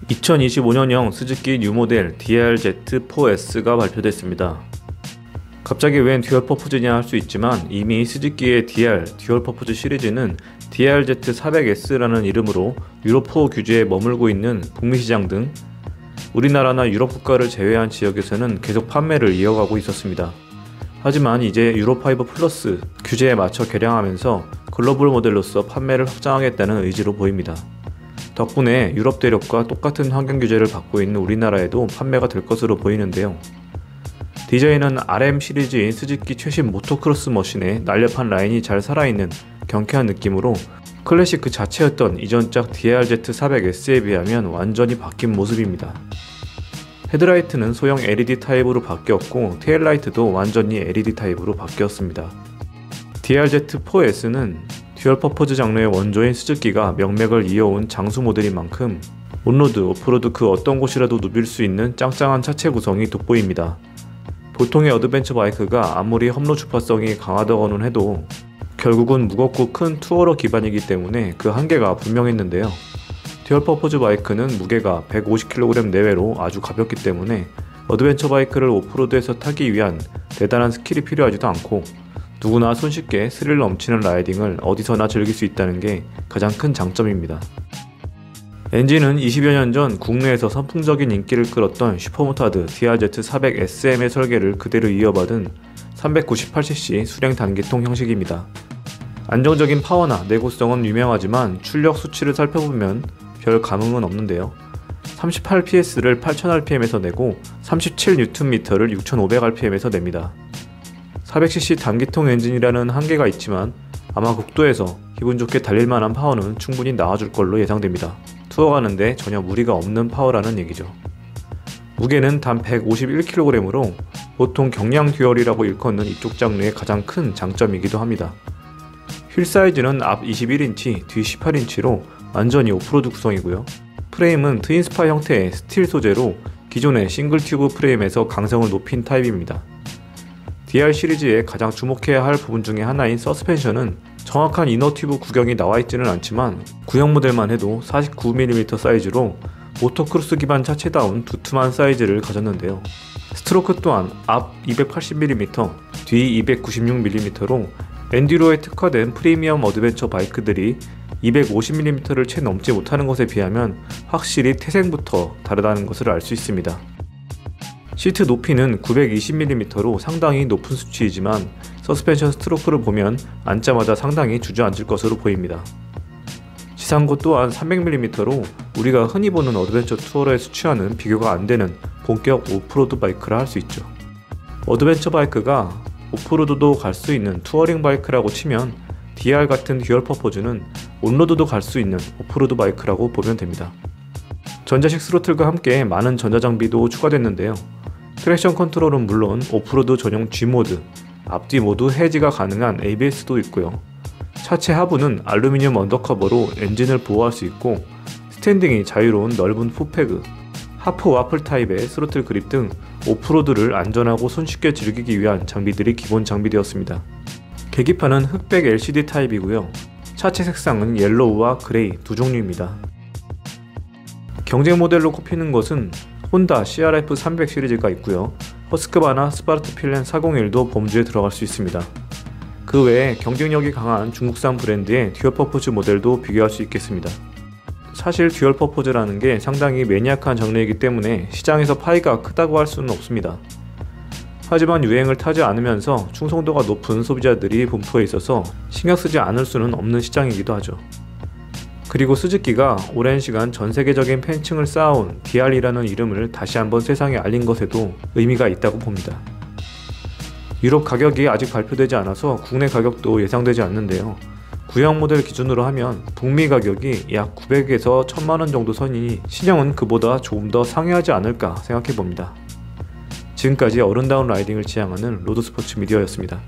2025년형 스즈키 뉴모델 DRZ4S가 발표됐습니다. 갑자기 웬 듀얼퍼포즈냐 할 수 있지만 이미 스즈키의 듀얼퍼포즈 시리즈는 DRZ400S라는 이름으로 유로4 규제에 머물고 있는 북미 시장 등 우리나라나 유럽 국가를 제외한 지역에서는 계속 판매를 이어가고 있었습니다. 하지만 이제 유로5 플러스 규제에 맞춰 개량하면서 글로벌 모델로서 판매를 확장하겠다는 의지로 보입니다. 덕분에 유럽 대륙과 똑같은 환경 규제를 받고 있는 우리나라에도 판매가 될 것으로 보이는데요. 디자인은 RM 시리즈인 스즈키 최신 모토크로스 머신의 날렵한 라인이 잘 살아있는 경쾌한 느낌으로 클래식 그 자체였던 이전작 DRZ400S에 비하면 완전히 바뀐 모습입니다. 헤드라이트는 소형 LED 타입으로 바뀌었고 테일라이트도 완전히 LED 타입으로 바뀌었습니다. DRZ4S는 듀얼퍼포즈 장르의 원조인 스즈키가 명맥을 이어온 장수 모델인 만큼 온로드, 오프로드 그 어떤 곳이라도 누빌 수 있는 짱짱한 차체 구성이 돋보입니다. 보통의 어드벤처 바이크가 아무리 험로 주파성이 강하다고는 해도 결국은 무겁고 큰 투어러 기반이기 때문에 그 한계가 분명했는데요. 듀얼퍼포즈 바이크는 무게가 150kg 내외로 아주 가볍기 때문에 어드벤처 바이크를 오프로드에서 타기 위한 대단한 스킬이 필요하지도 않고 누구나 손쉽게 스릴 넘치는 라이딩을 어디서나 즐길 수 있다는 게 가장 큰 장점입니다. 엔진은 20여 년 전 국내에서 선풍적인 인기를 끌었던 슈퍼모타드 DRZ400SM의 설계를 그대로 이어받은 398cc 수랭 단기통 형식입니다. 안정적인 파워나 내구성은 유명하지만 출력 수치를 살펴보면 별 감흥은 없는데요. 38ps를 8000rpm에서 내고 37Nm를 6500rpm에서 냅니다. 400cc 단기통 엔진이라는 한계가 있지만 아마 국도에서 기분 좋게 달릴만한 파워는 충분히 나와줄 걸로 예상됩니다. 투어 가는데 전혀 무리가 없는 파워라는 얘기죠. 무게는 단 151kg으로 보통 경량 듀얼이라고 일컫는 이쪽 장르의 가장 큰 장점이기도 합니다. 휠 사이즈는 앞 21인치, 뒤 18인치로 완전히 오프로드 구성이고요. 프레임은 트윈스파 형태의 스틸 소재로 기존의 싱글 튜브 프레임에서 강성을 높인 타입입니다. DR 시리즈의 가장 주목해야 할 부분 중에 하나인 서스펜션은 정확한 이너 튜브 구경이 나와있지는 않지만 구형 모델만 해도 49mm 사이즈로 모토크로스 기반 차체다운 두툼한 사이즈를 가졌는데요. 스트로크 또한 앞 280mm, 뒤 296mm로 엔듀로에 특화된 프리미엄 어드벤처 바이크들이 250mm를 채 넘지 못하는 것에 비하면 확실히 태생부터 다르다는 것을 알 수 있습니다. 시트 높이는 920mm로 상당히 높은 수치이지만 서스펜션 스트로크를 보면 앉자마자 상당히 주저앉을 것으로 보입니다. 지상고 또한 300mm로 우리가 흔히 보는 어드벤처 투어러에 수치와는 비교가 안되는 본격 오프로드 바이크라 할 수 있죠. 어드벤처 바이크가 오프로드도 갈 수 있는 투어링 바이크라고 치면 DR 같은 듀얼퍼포즈는 온로드도 갈 수 있는 오프로드 바이크라고 보면 됩니다. 전자식 스로틀과 함께 많은 전자장비도 추가됐는데요. 트랙션 컨트롤은 물론 오프로드 전용 G모드, 앞뒤 모두 해지가 가능한 ABS도 있고요. 차체 하부는 알루미늄 언더커버로 엔진을 보호할 수 있고 스탠딩이 자유로운 넓은 풋패드, 하프 와플 타입의 스로틀 그립 등 오프로드를 안전하고 손쉽게 즐기기 위한 장비들이 기본 장비되었습니다. 계기판은 흑백 LCD 타입이고요. 차체 색상은 옐로우와 그레이 두 종류입니다. 경쟁 모델로 꼽히는 것은 혼다 CRF300 시리즈가 있고요. 허스크바나 스파르트 필렌 401도 범주에 들어갈 수 있습니다. 그 외에 경쟁력이 강한 중국산 브랜드의 듀얼퍼포즈 모델도 비교할 수 있겠습니다. 사실 듀얼퍼포즈라는 게 상당히 매니악한 장르이기 때문에 시장에서 파이가 크다고 할 수는 없습니다. 하지만 유행을 타지 않으면서 충성도가 높은 소비자들이 분포해 있어서 신경 쓰지 않을 수는 없는 시장이기도 하죠. 그리고 스즈키가 오랜 시간 전세계적인 팬층을 쌓아온 DR이라는 이름을 다시 한번 세상에 알린 것에도 의미가 있다고 봅니다. 유럽 가격이 아직 발표되지 않아서 국내 가격도 예상되지 않는데요. 구형 모델 기준으로 하면 북미 가격이 약 900에서 1000만원 정도 선이니 신형은 그보다 조금 더 상회하지 않을까 생각해봅니다. 지금까지 어른다운 라이딩을 지향하는 로드스포츠 미디어였습니다.